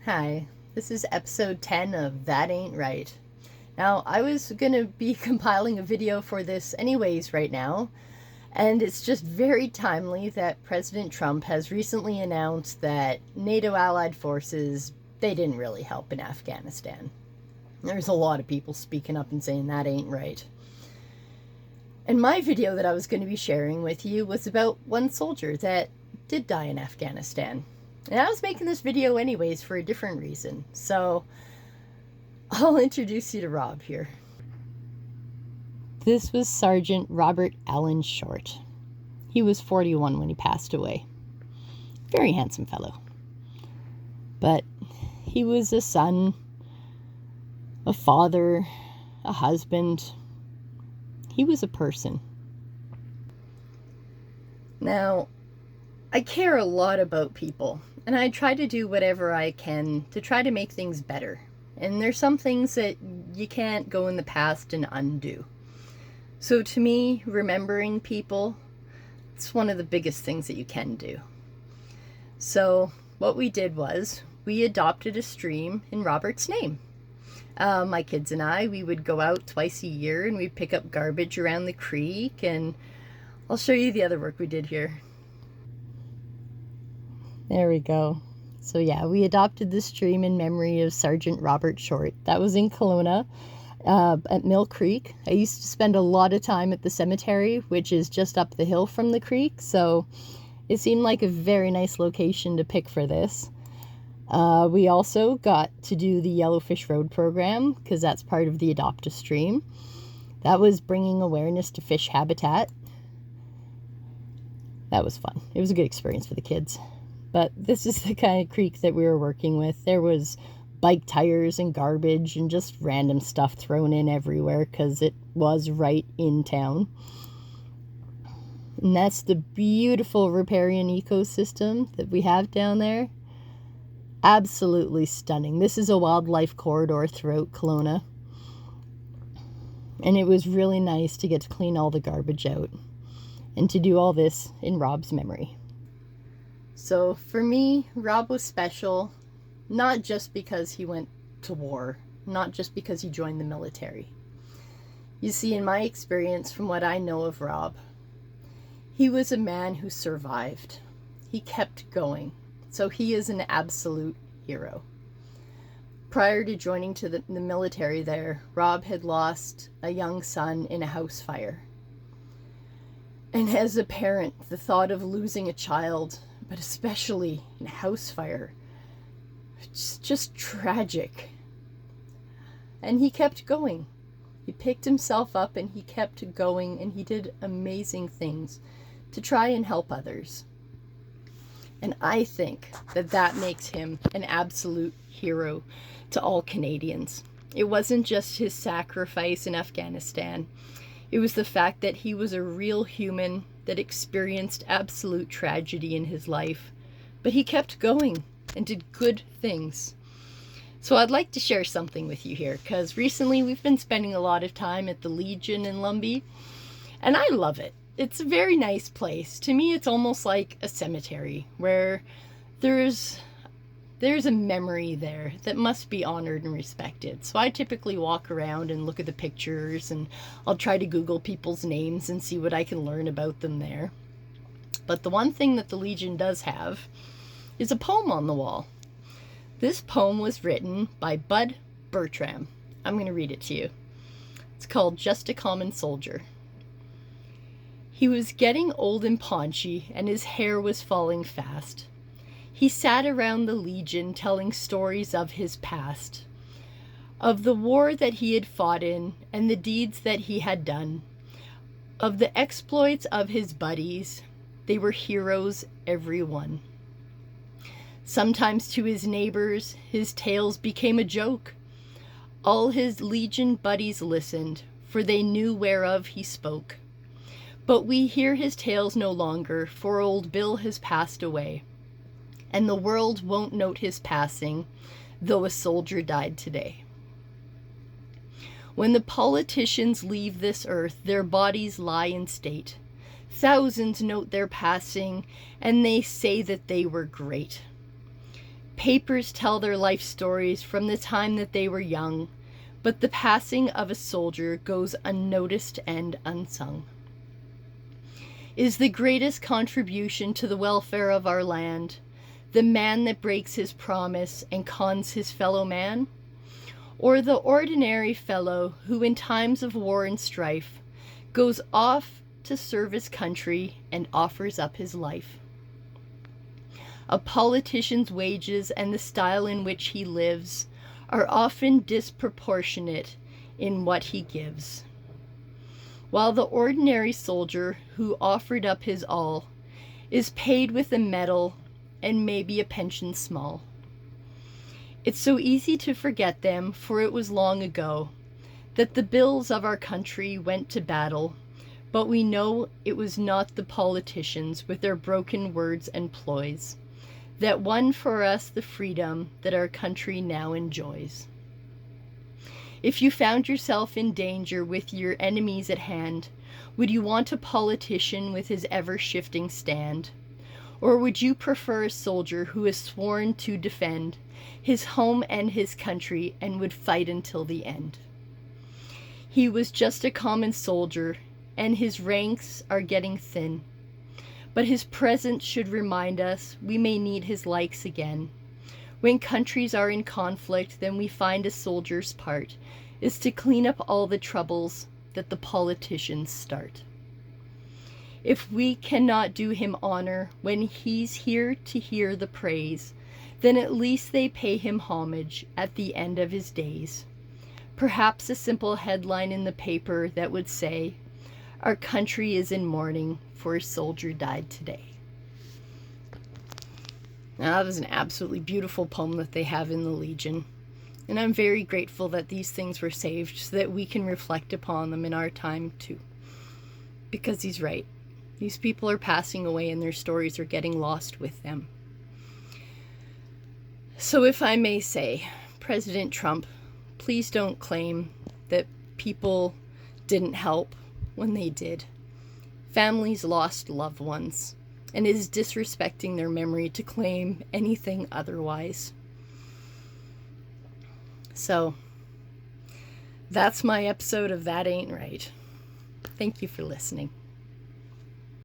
Hi, this is episode 10 of That Ain't Right. Now, I was going to be compiling a video for this anyways right now, and it's just very timely that President Trump has recently announced that NATO allied forces, they didn't really help in Afghanistan. There's a lot of people speaking up and saying that ain't right. And my video that I was going to be sharing with you was about one soldier that did die in Afghanistan. And I was making this video anyways for a different reason. So I'll introduce you to Rob here. This was Sergeant Robert Allen Short. He was 41 when he passed away. Very handsome fellow. But he was a son, a father, a husband. He was a person. Now, I care a lot about people, and I try to do whatever I can to try to make things better. And there's some things that you can't go in the past and undo. So to me, remembering people, it's one of the biggest things that you can do. So what we did was we adopted a stream in Robert's name. My kids and I, we would go out twice a year and we'd pick up garbage around the creek, and I'll show you the other work we did here. There we go. So yeah, we adopted the stream in memory of Sergeant Robert Short. That was in Kelowna at Mill Creek. I used to spend a lot of time at the cemetery, which is just up the hill from the creek, so it seemed like a very nice location to pick for this. We also got to do the Yellowfish Road program because that's part of the Adopt a Stream. That was bringing awareness to fish habitat. That was fun. It was a good experience for the kids. But this is the kind of creek that we were working with. There was bike tires and garbage and just random stuff thrown in everywhere because it was right in town. And that's the beautiful riparian ecosystem that we have down there. Absolutely stunning. This is a wildlife corridor throughout Kelowna. And it was really nice to get to clean all the garbage out and to do all this in Rob's memory. So for me, Rob was special, not just because he went to war, not just because he joined the military. You see, in my experience, from what I know of Rob, he was a man who survived. He kept going. So he is an absolute hero. Prior to joining to the military there, Rob had lost a young son in a house fire. And as a parent, the thought of losing a child, but especially in a house fire, it's just tragic. And he kept going. He picked himself up and he kept going, and he did amazing things to try and help others. And I think that that makes him an absolute hero to all Canadians. It wasn't just his sacrifice in Afghanistan. It was the fact that he was a real human that experienced absolute tragedy in his life. But he kept going and did good things. So I'd like to share something with you here, because recently we've been spending a lot of time at the Legion in Lumby, and I love it. It's a very nice place. To me, it's almost like a cemetery where there's a memory there that must be honored and respected. So I typically walk around and look at the pictures, and I'll try to Google people's names and see what I can learn about them there. But the one thing that the Legion does have is a poem on the wall. This poem was written by Bud Bertram. I'm going to read it to you. It's called Just a Common Soldier. He was getting old and paunchy, and his hair was falling fast. He sat around the Legion telling stories of his past, of the war that he had fought in and the deeds that he had done, of the exploits of his buddies. They were heroes, every one. Sometimes to his neighbors, his tales became a joke. All his Legion buddies listened, for they knew whereof he spoke. But we hear his tales no longer, for old Bill has passed away. And the world won't note his passing, though a soldier died today. When the politicians leave this earth, their bodies lie in state. Thousands note their passing, and they say that they were great. Papers tell their life stories from the time that they were young, but the passing of a soldier goes unnoticed and unsung. Is the greatest contribution to the welfare of our land the man that breaks his promise and cons his fellow man? Or the ordinary fellow who in times of war and strife goes off to serve his country and offers up his life? A politician's wages and the style in which he lives are often disproportionate in what he gives, while the ordinary soldier who offered up his all is paid with a medal and maybe a pension small. It's so easy to forget them, for it was long ago that the bills of our country went to battle, but we know it was not the politicians with their broken words and ploys that won for us the freedom that our country now enjoys. If you found yourself in danger with your enemies at hand, would you want a politician with his ever-shifting stand? Or would you prefer a soldier who is sworn to defend his home and his country and would fight until the end? He was just a common soldier, and his ranks are getting thin. But his presence should remind us we may need his likes again. When countries are in conflict, then we find a soldier's part is to clean up all the troubles that the politicians start. If we cannot do him honor when he's here to hear the praise, then at least they pay him homage at the end of his days. Perhaps a simple headline in the paper that would say, "Our country is in mourning, for a soldier died today." Now, that is an absolutely beautiful poem that they have in the Legion. And I'm very grateful that these things were saved so that we can reflect upon them in our time too. Because he's right. These people are passing away and their stories are getting lost with them. So if I may say, President Trump, please don't claim that people didn't help when they did. Families lost loved ones, and it is disrespecting their memory to claim anything otherwise. So, that's my episode of That Ain't Right. Thank you for listening.